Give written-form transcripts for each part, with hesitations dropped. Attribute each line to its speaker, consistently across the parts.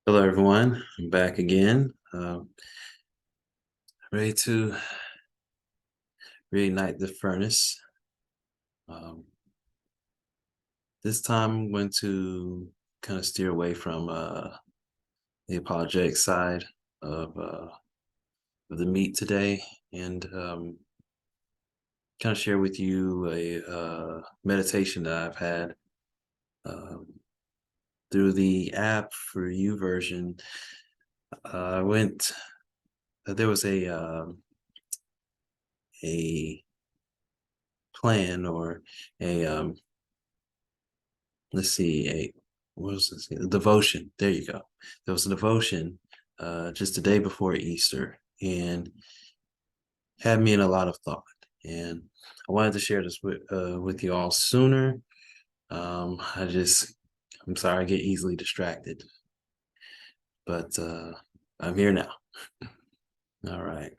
Speaker 1: Hello, everyone. I'm back again, ready to reignite the furnace. Um, this time, I'm going to kind of steer away from the apologetic side of the meat today, and kind of share with you a meditation that I've had um, through the app for you version. I went. There was a plan or a let's see, what was this? A devotion. There you go. There was a devotion just the day before Easter and had me in a lot of thought. And I wanted to share this with you all sooner. I'm sorry, I get easily distracted, but I'm here now. All right.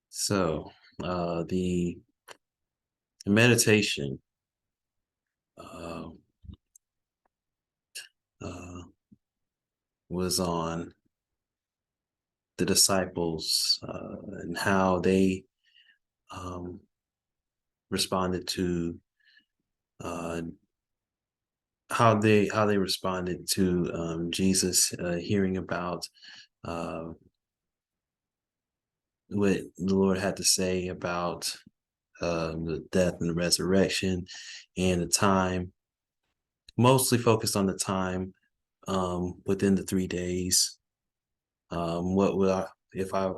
Speaker 1: So the meditation uh, uh, was on the disciples and how they um, responded to uh, how they responded to Jesus hearing about uh, what the Lord had to say about the death and the resurrection and the time, mostly focused on the time within the 3 days. What would I, if I,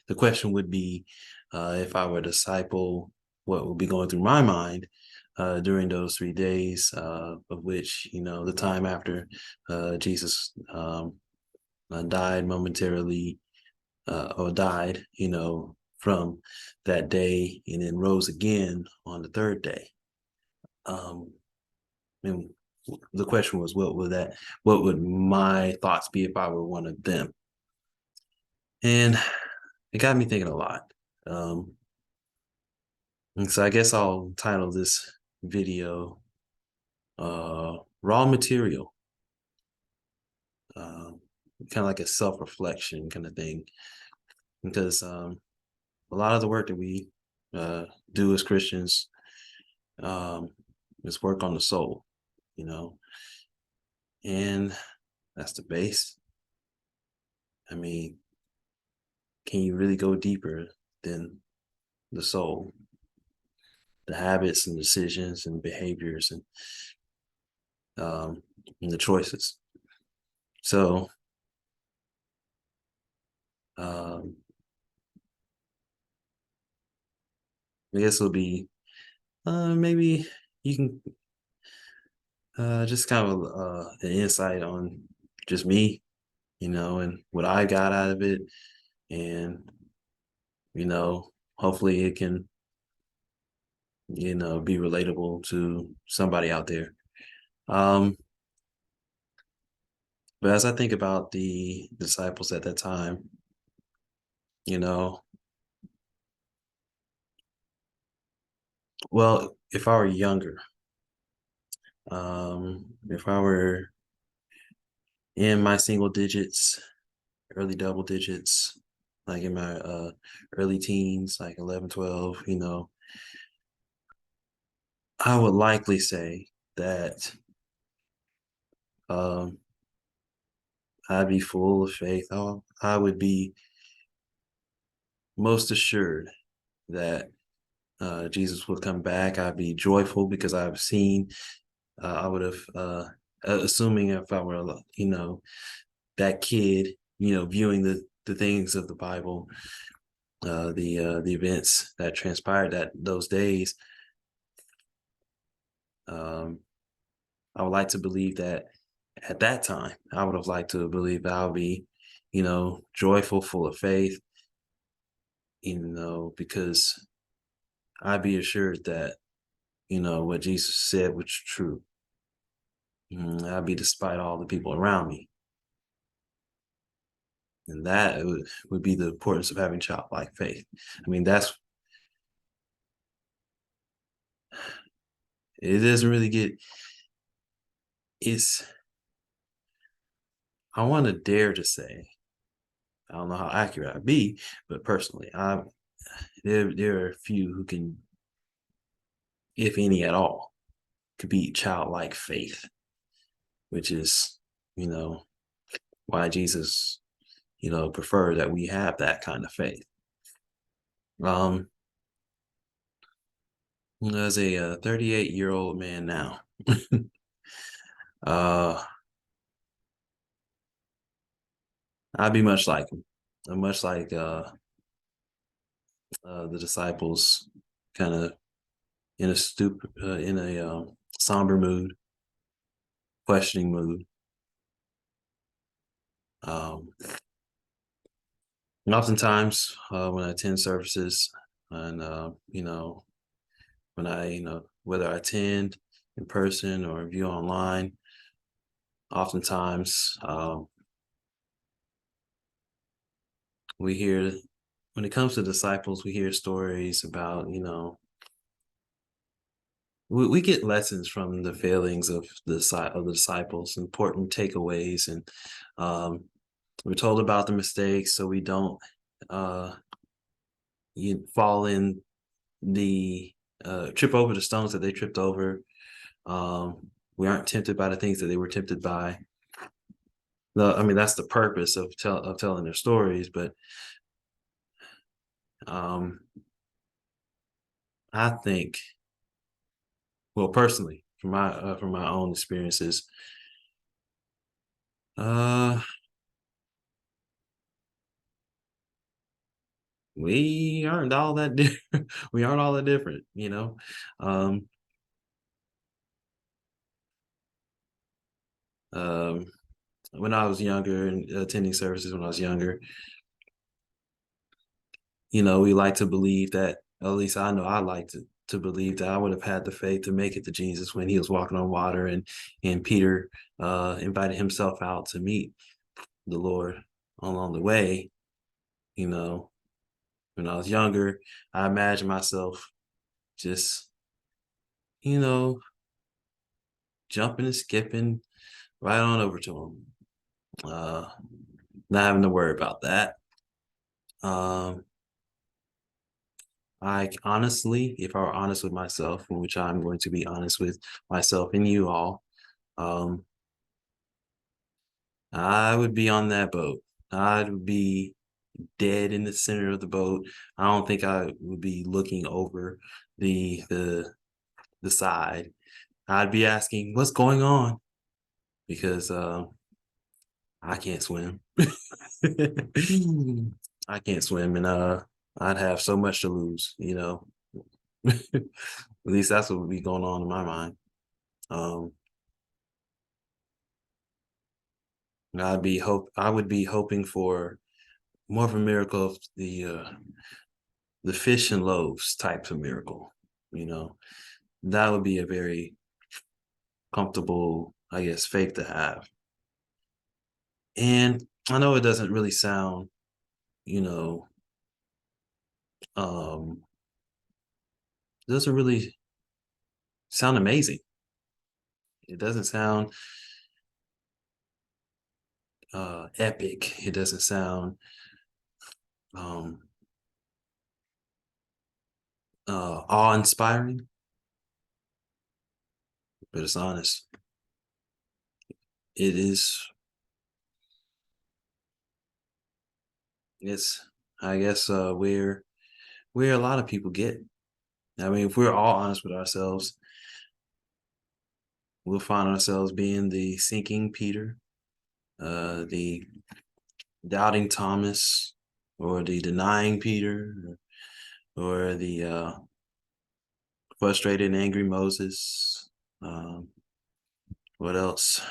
Speaker 1: the question would be, if I were a disciple, what would be going through my mind during those 3 days, of which, the time after Jesus died momentarily, or died, from that day and then rose again on the third day. And the question was, what would my thoughts be if I were one of them? And it got me thinking a lot. And so I guess I'll title this video Raw Material, uh, kind of like a self-reflection kind of thing. Because a lot of the work that we do as Christians is work on the soul, you know, and that's the base. I mean, can you really go deeper than the soul, the habits and decisions and behaviors and the choices? So um, I guess it'll be maybe you can just kind of an insight on just me, and what I got out of it, and hopefully it can be relatable to somebody out there. Um, but as I think about the disciples at that time, you know, well, if I were younger, if I were in my single digits, early double digits, like in my early teens, like 11, 12, I would likely say that um, I'd be full of faith. I would be most assured that Jesus would come back. I'd be joyful because I've seen, I would have, assuming if I were, that kid, viewing the things of the Bible, the events that transpired those days, um, I would like to believe that at that time, I would have liked to believe that I'll be, joyful, full of faith, because I'd be assured that, what Jesus said was true. I'd be despite all the people around me. And that would be the importance of having childlike faith. I mean, it doesn't really it's, I want to dare to say, I don't know how accurate I'd be, but personally, there are a few who can, if any at all, could be childlike faith, which is, you know, why Jesus, preferred that we have that kind of faith. Um, as a 38-year-old man now, uh, I'd be much like him, much like the disciples, kind of in a somber mood, questioning mood. Um, and oftentimes, when I attend services, and when I, whether I attend in person or view online, oftentimes we hear, when it comes to disciples, we hear stories about, we get lessons from the failings of the disciples, important takeaways, and we're told about the mistakes so we don't uh, fall in the trip over the stones that they tripped over. We aren't tempted by the things that they were tempted by. I mean, that's the purpose of telling their stories. But um, I think, well, personally, from my own experiences, uh, we aren't all that different. We aren't all that different, Um, um, when I was younger and attending services when I was younger, we like to believe that, at least I know I like to believe that I would have had the faith to make it to Jesus when he was walking on water, and Peter invited himself out to meet the Lord along the way. You know, when I was younger, I imagined myself just, you know, jumping and skipping right on over to him. Not having to worry about that. Um, I honestly, if I were honest with myself, in which I'm going to be honest with myself and you all, um, I would be on that boat. I'd be dead in the center of the boat. I don't think I would be looking over the the the side. I'd be asking, "What's going on?" Because I can't swim. I can't swim, and I'd have so much to lose. At least that's what would be going on in my mind. Um, I would be hoping for more of a miracle of the fish and loaves types of miracle. You know, that would be a very comfortable, I guess, faith to have. And I know it doesn't really sound, you know, um, it doesn't really sound amazing. It doesn't sound epic. It doesn't sound um, awe-inspiring, but it's honest. It is. It's, I guess, where a lot of people get. I mean, if we're all honest with ourselves, we'll find ourselves being the sinking Peter, the doubting Thomas, or the denying Peter, or the frustrated and angry Moses. What else?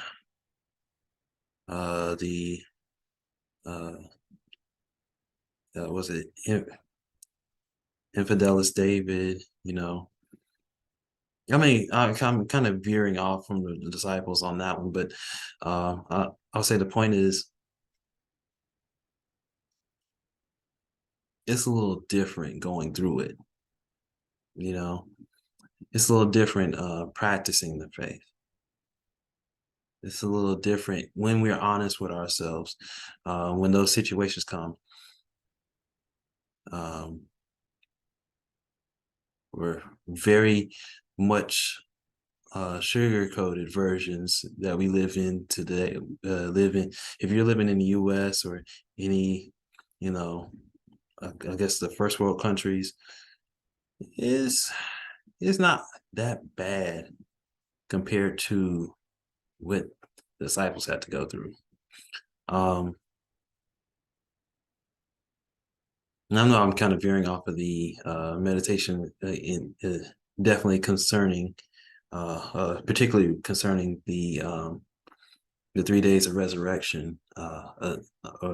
Speaker 1: The uh, was it Infidelis David? I mean, I'm kind of veering off from the disciples on that one, but I'll say the point is, it's a little different going through it. You know, it's a little different practicing the faith. it's a little different when we're honest with ourselves. When those situations come, um, we're very much sugar-coated versions that we live in today. Live in If you're living in the U.S. or any, you know, I guess the first world countries, is is not that bad compared to what the disciples had to go through. Um, and I know I'm kind of veering off of the meditation, definitely concerning, particularly concerning the 3 days of resurrection, or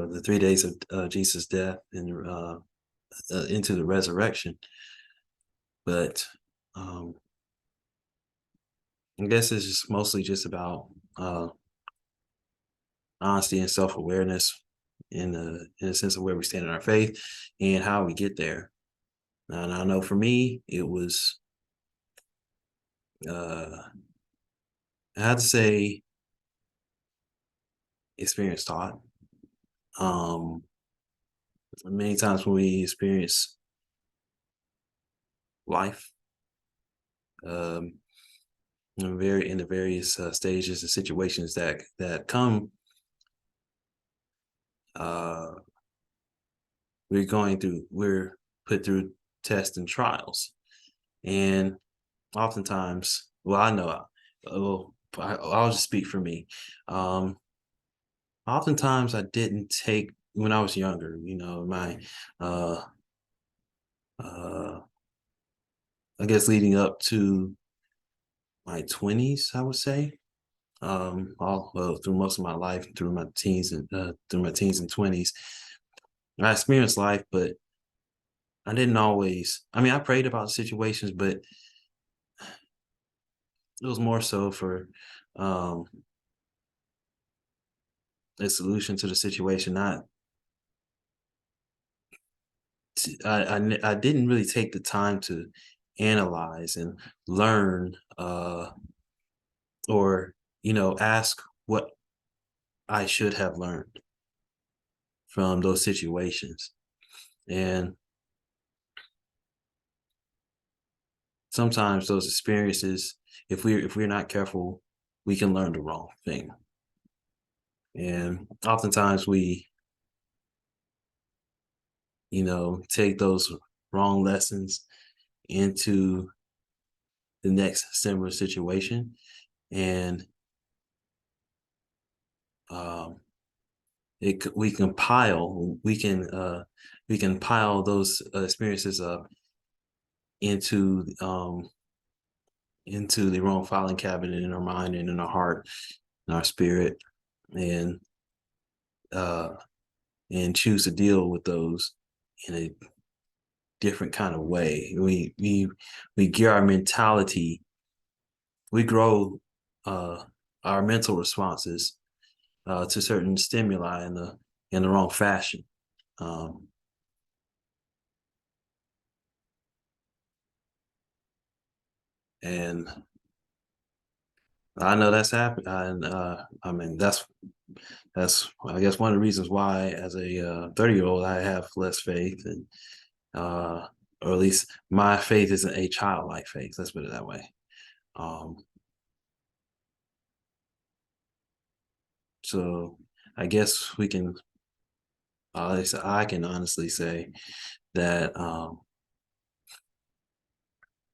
Speaker 1: the 3 days of Jesus' death and into the resurrection. But um, I guess it's just mostly just about honesty and self-awareness in a sense of where we stand in our faith and how we get there. And I know for me, it was I have to say experience taught. Um, Many times when we experience life, um, in the various stages and situations that come, uh, we're put through tests and trials, and oftentimes, well, I know, I'll just speak for me. Um, Oftentimes, I didn't take when I was younger. My uh, uh, I guess leading up to my 20s, I would say, all well, through most of my life, through my teens and 20s, I experienced life, but I didn't always. I mean, I prayed about situations, but it was more so for um, a solution to the situation. Not, I didn't really take the time to analyze and learn, or ask what I should have learned from those situations. And sometimes those experiences, if we're not careful, we can learn the wrong thing. And oftentimes we, take those wrong lessons into the next similar situation, and um, we can pile those experiences up into the wrong filing cabinet in our mind and in our heart and our spirit, and uh, choose to deal with those in a different kind of way. We gear our mentality. We grow our mental responses to certain stimuli in the wrong fashion. Um, and I know that's happened. And I mean, that's I guess one of the reasons why, as a 30-year-old, I have less faith, and uh, or at least my faith isn't a childlike faith. Let's put it that way. Um, so I guess at least I can honestly say that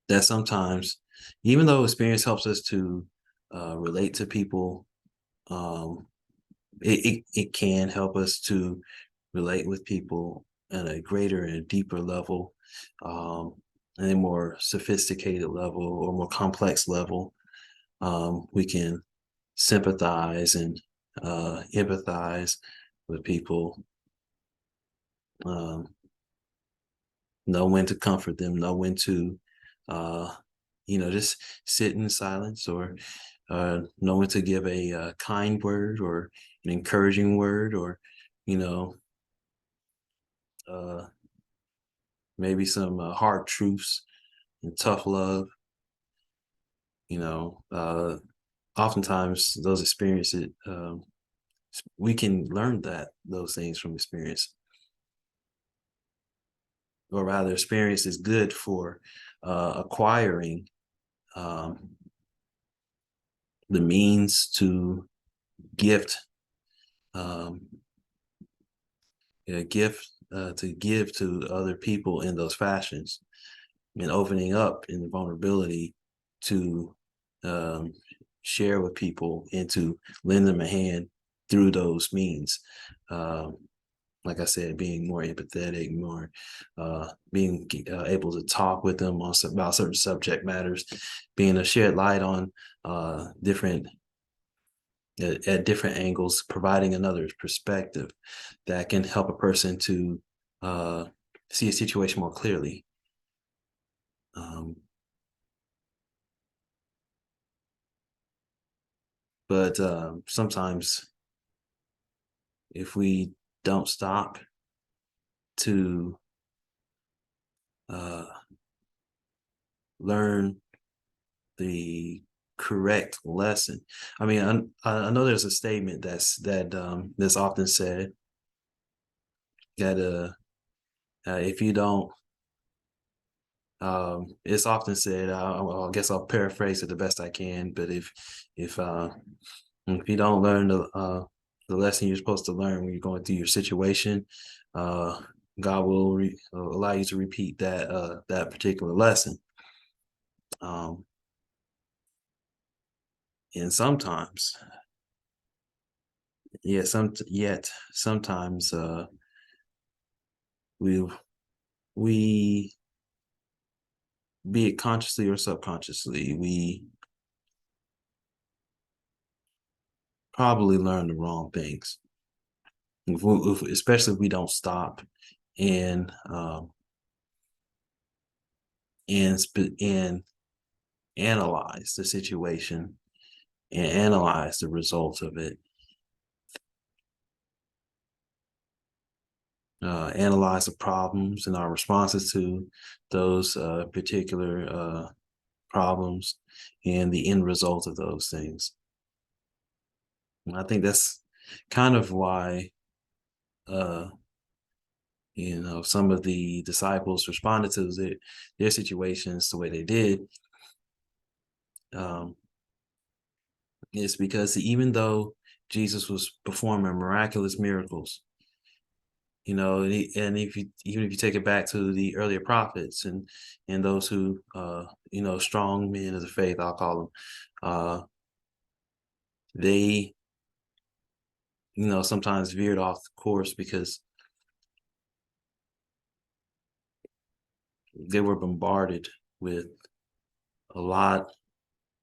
Speaker 1: that sometimes, even though experience helps us to relate to people, um, it can help us to relate with people at a greater and deeper level, um, and a more sophisticated level or more complex level. We can sympathize and empathize with people, um, know when to comfort them, know when to, uh, just sit in silence, or know when to give a kind word or an encouraging word, or, you know, uh, maybe some hard truths and tough love. You know, oftentimes those experiences, we can learn those things from experience, or rather, experience is good for acquiring um, the means to gift, um, to give to other people in those fashions, and opening up in the vulnerability to um, share with people and to lend them a hand through those means. Um, like I said, being more empathetic, more being able to talk with them about certain subject matters, being a shed light on different at different angles, providing another perspective that can help a person to uh, see a situation more clearly. Um, but sometimes if we don't stop to uh, learn the correct lesson. I mean, I know there's a statement that's often said that if you don't, it's often said. I guess I'll paraphrase it the best I can. But if you don't learn the lesson you're supposed to learn when you're going through your situation, uh, God will allow you to repeat that particular lesson. Um, and sometimes, yeah, yet sometimes we we be it consciously or subconsciously, we probably learn the wrong things. Especially if we don't stop and and analyze the situation and analyze the results of it, analyze the problems and our responses to those particular problems and the end result of those things. And I think that's kind of why uh, some of the disciples responded to their situations the way they did. Um, is because even though Jesus was performing miraculous miracles, and even if you take it back to the earlier prophets and those who strong men of the faith, I'll call them, uh, they sometimes veered off the course because they were bombarded with a lot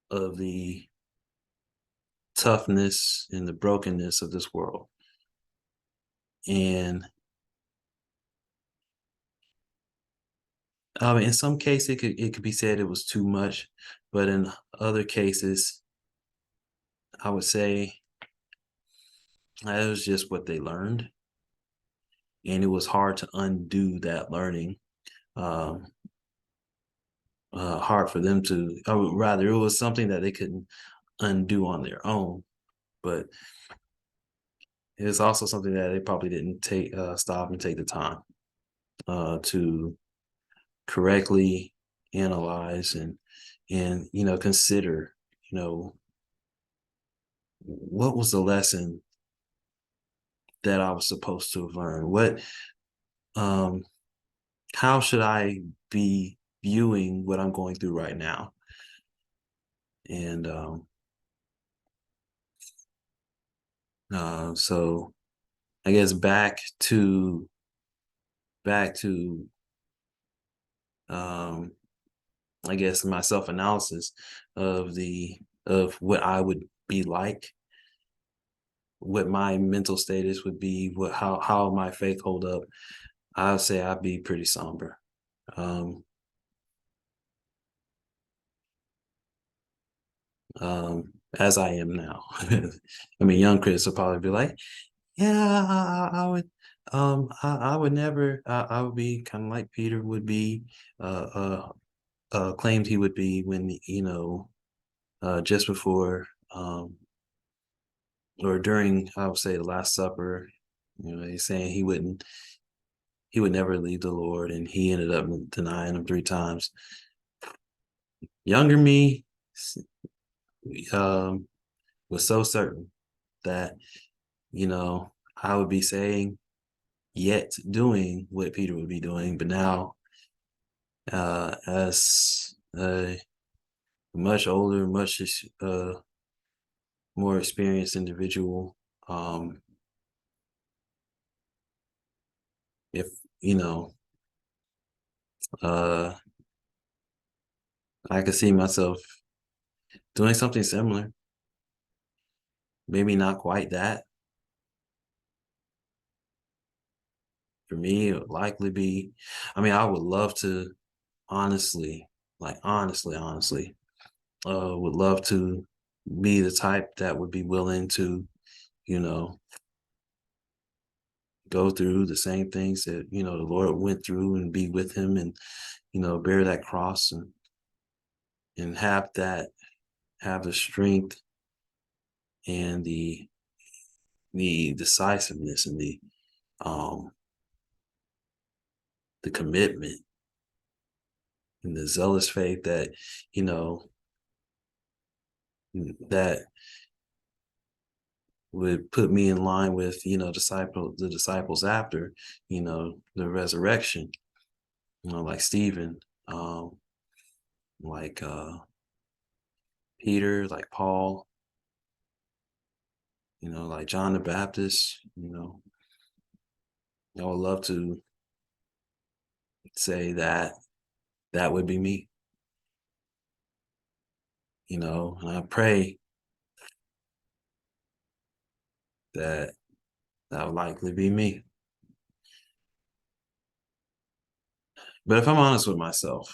Speaker 1: of the toughness and the brokenness of this world. And in some cases, it could be said it was too much, but in other cases, I would say it was just what they learned, and it was hard to undo that learning. Um, Hard for them to, or rather, it was something that they couldn't undo on their own. But it was also something that they probably didn't stop and take the time to correctly analyze and consider, what was the lesson that I was supposed to have learned? Um, how should I be viewing what I'm going through right now? And so I guess back to um, I guess my self-analysis of what I would be like, what my mental status would be, how my faith hold up. I would say I'd be pretty somber. Um, as I am now. I mean, young Chris will probably be like, "Yeah, I would, I would never. I would be kind of like Peter would be, claimed he would be when just before or during, I would say, the Last Supper. He's saying he would never leave the Lord, and he ended up denying him 3 times. Younger me um, was so certain that, I would be saying, yet doing what Peter would be doing. But now, as a much older, much more experienced individual, if, you know, uh, I could see myself doing something similar. Maybe not quite that. For me, it would likely be, I would love to honestly, would love to be the type that would be willing to, you know, go through the same things that, the Lord went through, and be with him, and, bear that cross, and have the strength and the decisiveness, and um the commitment and the zealous faith that, you know, that would put me in line with, the disciples after, the resurrection, like Stephen, like Peter, like Paul, like John the Baptist. I would love to say that that would be me, and I pray that that would likely be me. But if I'm honest with myself,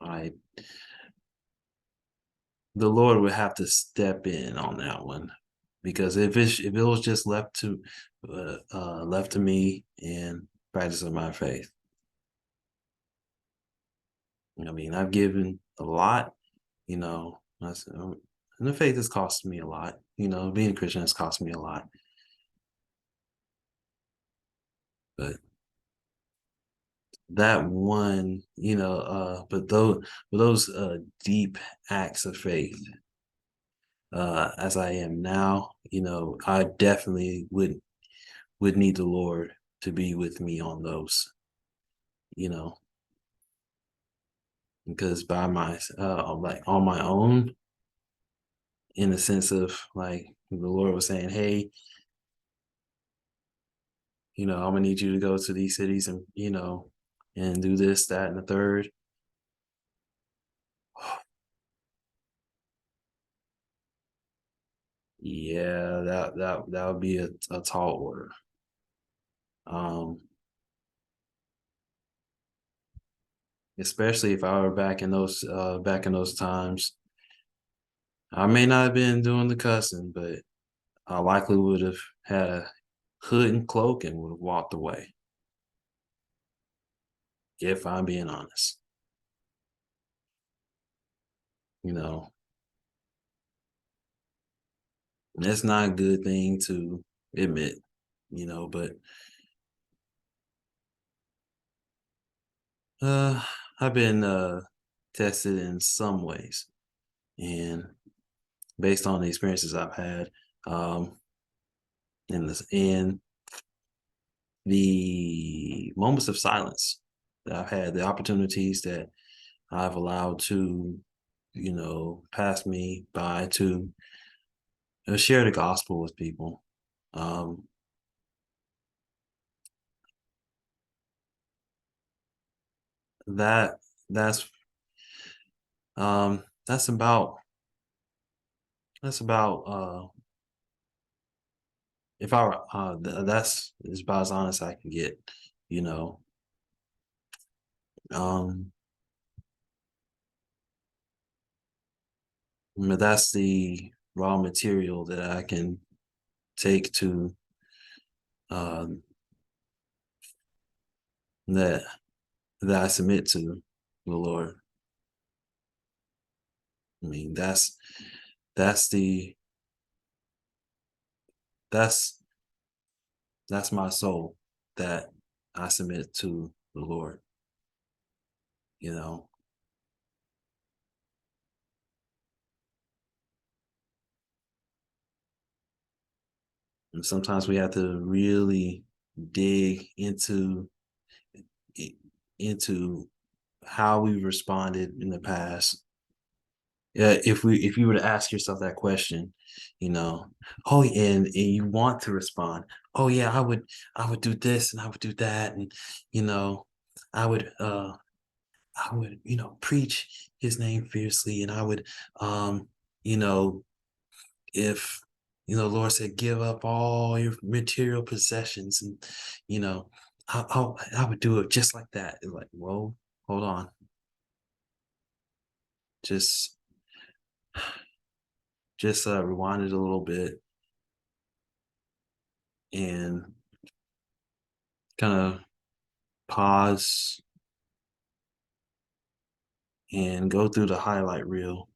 Speaker 1: I the Lord would have to step in on that one, because if it was just left to me and practice of my faith. I've given a lot, and the faith has cost me a lot. Being a Christian has cost me a lot, but that one, but those deep acts of faith, as I am now, I definitely would need the Lord to be with me on those, you know, because by like on my own, in the sense of, like, the Lord was saying, hey, I'm gonna need you to go to these cities, and, and do this, that, and the third. Yeah, that would be a tall order. Um, Especially if I were back in those times. I may not have been doing the cussing, but I likely would have had a hood and cloak and would have walked away, if I'm being honest. You know, that's not a good thing to admit, but uh I've been tested in some ways, and based on the experiences I've had, um in the moments of silence that I've had, the opportunities that I've allowed to, pass me by, to share the gospel with people. Um, that that's um, that's about that's about if I were, that's as about as honest I can get. You know, um, but that's the raw material that I can take to, um, that I submit to the Lord. I mean, that's the that's that's my soul that I submit to the Lord, you know. And sometimes we have to really dig i- into how we responded in the past. Yeah, if you were to ask yourself that question, you know, oh, and you want to respond, oh yeah, I would do this and I would do that, and you know, I would uh I would, preach his name fiercely, and I would, you know, if Lord said, give up all your material possessions, and you know, I would do it just like that. It's like, whoa, hold on, just rewind it a little bit and kind of pause and go through the highlight reel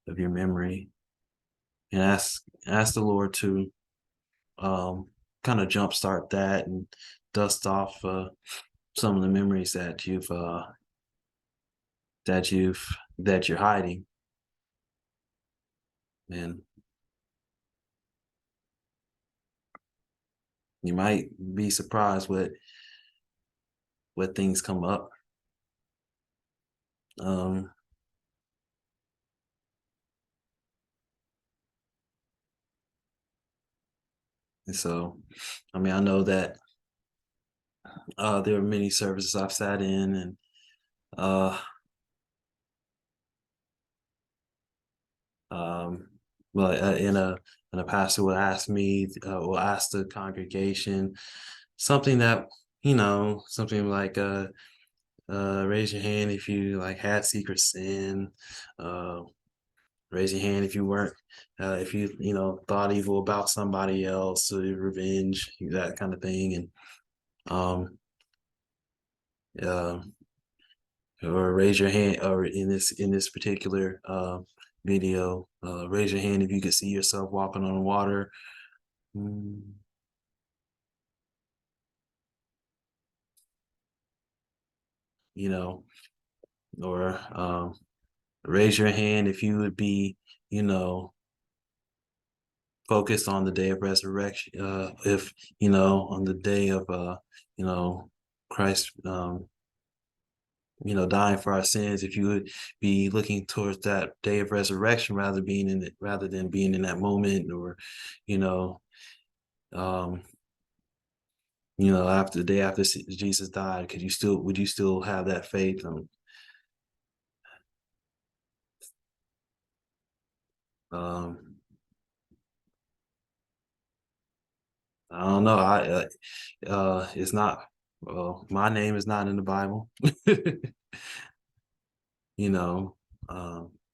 Speaker 1: of your memory and ask the Lord to um, kind of jumpstart that and dust off some of the memories that you're hiding. And you might be surprised what things come up. Um, and so, I mean, I know that there are many services I've sat in, and uh, um, well, in a pastor will ask me, will ask the congregation something that something like raise your hand if you like had secret sin. Uh, Raise your hand if you weren't, if you thought evil about somebody else, revenge, that kind of thing, and um, uh, or raise your hand, or in this particular video, raise your hand if you could see yourself walking on water. Mm, you know, or raise your hand if you would be, you know, focused on the day of resurrection. If on the day of you know, Christ, dying for our sins, if you would be looking towards that day of resurrection rather than being in that moment, or, you know, um, after the day after Jesus died, would you still have that faith? Um, I don't know. It's not. Well, my name is not in the Bible. you know,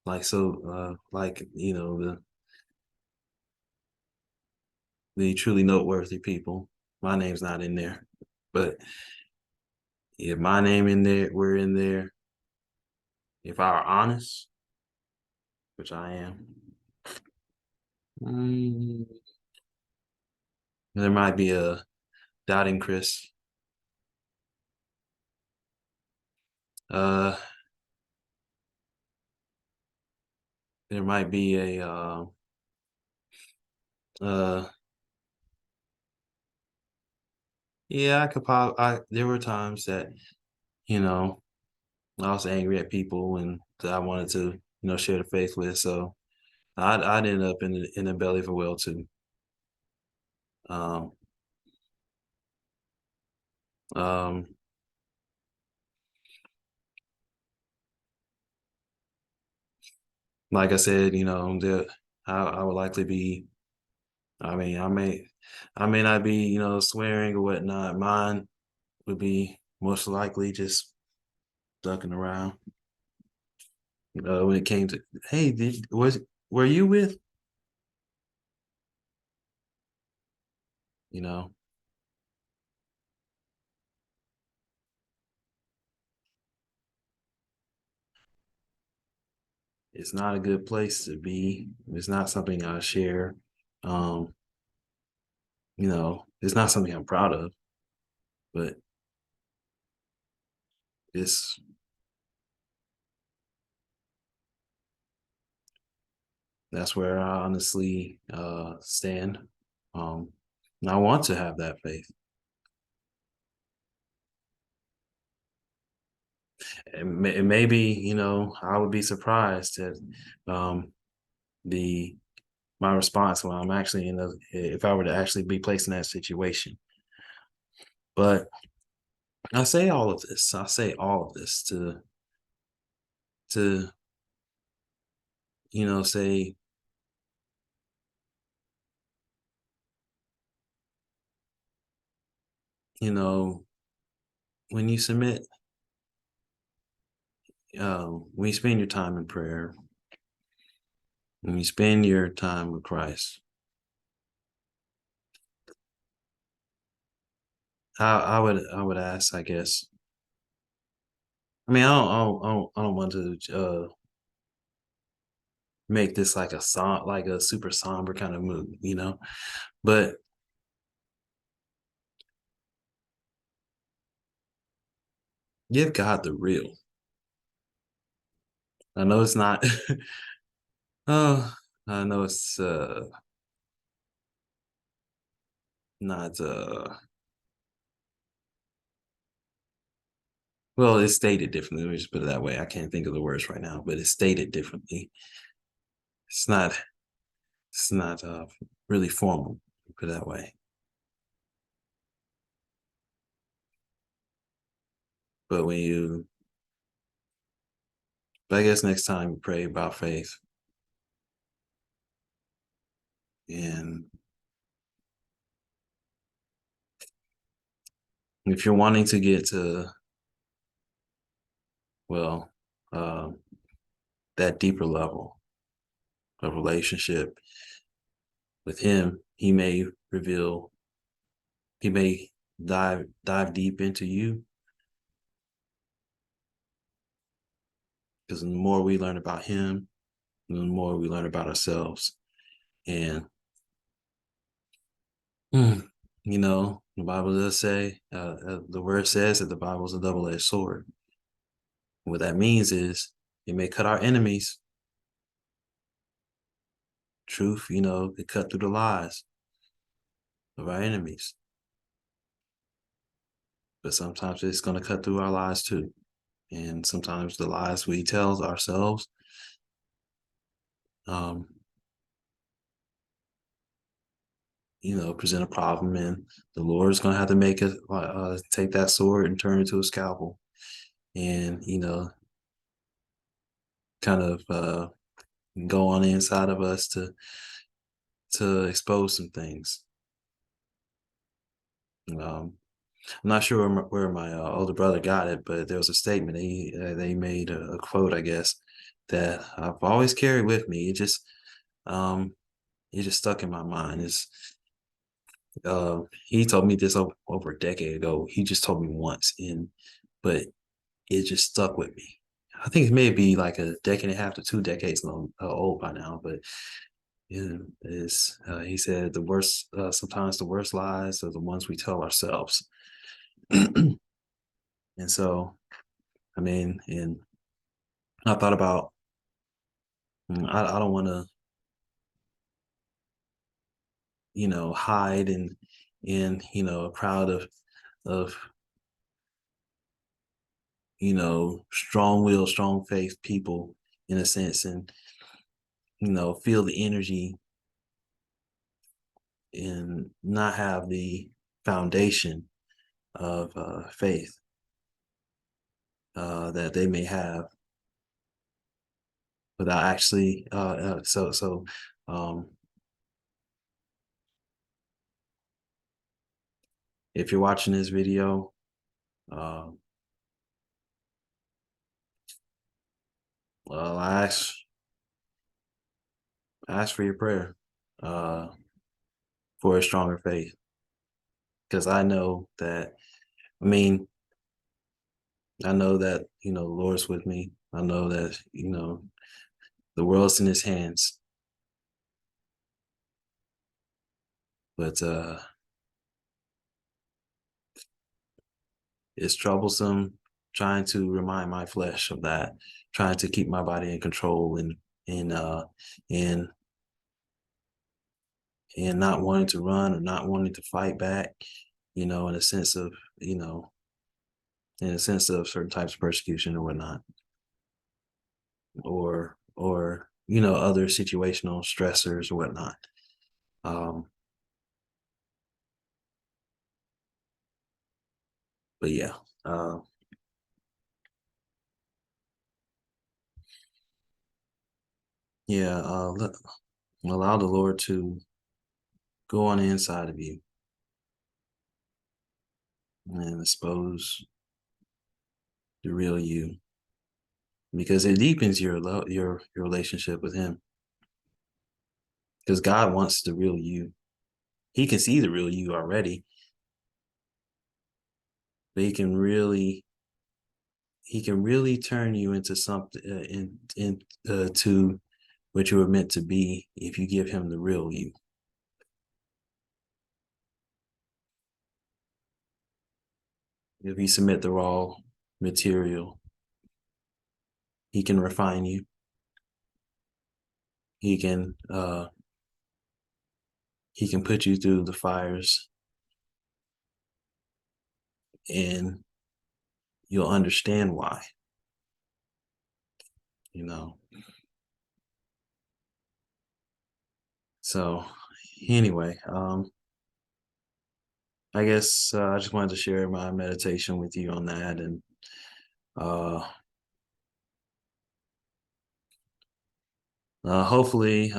Speaker 1: like so, like the truly noteworthy people. My name's not in there, but if my name in there, we're in there. If I are honest, which I am, mm, there might be a doubting Chris. Uh, there might be a uh, yeah. I could pop. I There were times that you know I was angry at people and that I wanted to share the faith with. So I'd end up in the belly of a whale too. Um, um, like I said, I would likely be. I mean, I may not be, swearing or whatnot. Mine would be most likely just ducking around. When it came to, hey, were you with, you know? it's not a good place to be. It's not something I share. Um, it's not something I'm proud of, but it's that's where I honestly stand. And I want to have that faith. And maybe, I would be surprised at um, the my response when I'm actually if I were to actually be placed in that situation. But I say all of this. I say all of this to say, you know, when you submit, when you spend your time in prayer, when you spend your time with Christ, I would ask, I guess. I mean, I don't want to make this like like a super somber kind of mood, but give God the real. I know it's not. Oh, I know it's not. Well, it's stated differently. Let me just put it that way. I can't think of the words right now, but it's stated differently. It's not. It's not really formal. Put it that way. But but I guess next time you pray about faith, and if you're wanting to get to, well, uh, that deeper level of relationship with Him, He may dive deep into you, because the more we learn about Him, the more we learn about ourselves. And the Bible does say, the word says that the Bible is a double-edged sword. What that means is it may cut our enemies. Truth, it cut through the lies of our enemies. But sometimes it's going to cut through our lies too. And sometimes the lies we tell ourselves, um, present a problem, and the Lord's going to have to make it, take that sword and turn it into a scalpel, and kind of go on the inside of us to expose some things. I'm not sure where my older brother got it, but there was a statement they made a quote, I guess, that I've always carried with me. Um, it just stuck in my mind. He told me this over a decade ago. He just told me once, but it just stuck with me. I think it may be like a decade and a half to 2 decades old by now, but he said sometimes the worst lies are the ones we tell ourselves. And so, I mean, and I thought about, I don't want to, hide and proud of strong will, strong faith people in a sense, and feel the energy and not have the foundation of faith that they may have without actually. Um, if you're watching this video, uh, well, I ask for your prayer uh, for a stronger faith, because I know that. I mean, I know that the Lord's with me. I know that The world's in his hands. But it's troublesome trying to remind my flesh of that, trying to keep my body in control and and and not wanting to run or not wanting to fight back, in a sense of, certain types of persecution or whatnot, or other situational stressors or whatnot. Um, but yeah, uh, yeah, allow the Lord to go on the inside of you and expose the real you, because it deepens your relationship with Him. Because God wants the real you. He can see the real you already, but he can really turn you into something, to what you were meant to be if you give Him the real you. If you submit the raw material, He can refine you. He can uh, he can put you through the fires, and you'll understand why. You know. So anyway, I guess I just wanted to share my meditation with you on that, and uh, hopefully,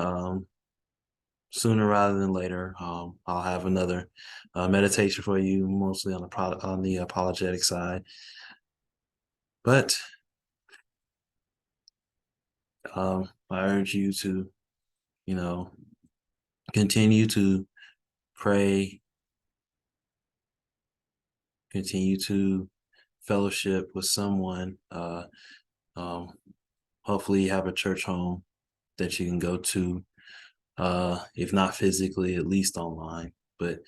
Speaker 1: sooner rather than later, I'll have another meditation for you, mostly on the apologetic side. But I urge you to, you know, continue to pray, continue to fellowship with someone. Um, Hopefully, you have a church home that you can go to, if not physically, at least online. But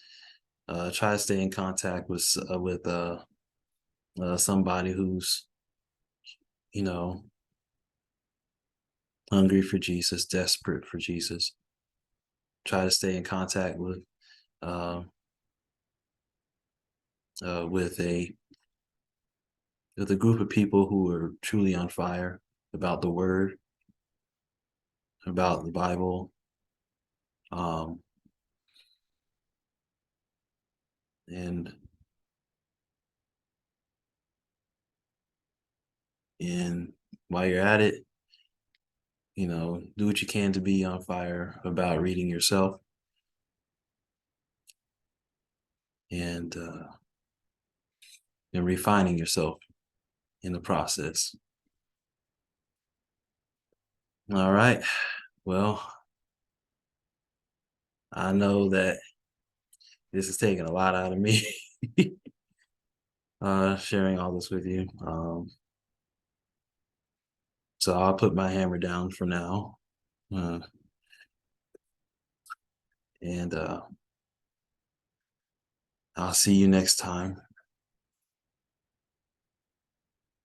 Speaker 1: try to stay in contact with somebody who's, you know, hungry for Jesus, desperate for Jesus. Try to stay in contact uh, with a group of people who are truly on fire about the Word, about the Bible, um, and and while you're at it, do what you can to be on fire about reading yourself, and and refining yourself in the process. All right. Well, I know that this is taking a lot out of me, sharing all this with you. So I'll put my hammer down for now. Uh, and I'll see you next time.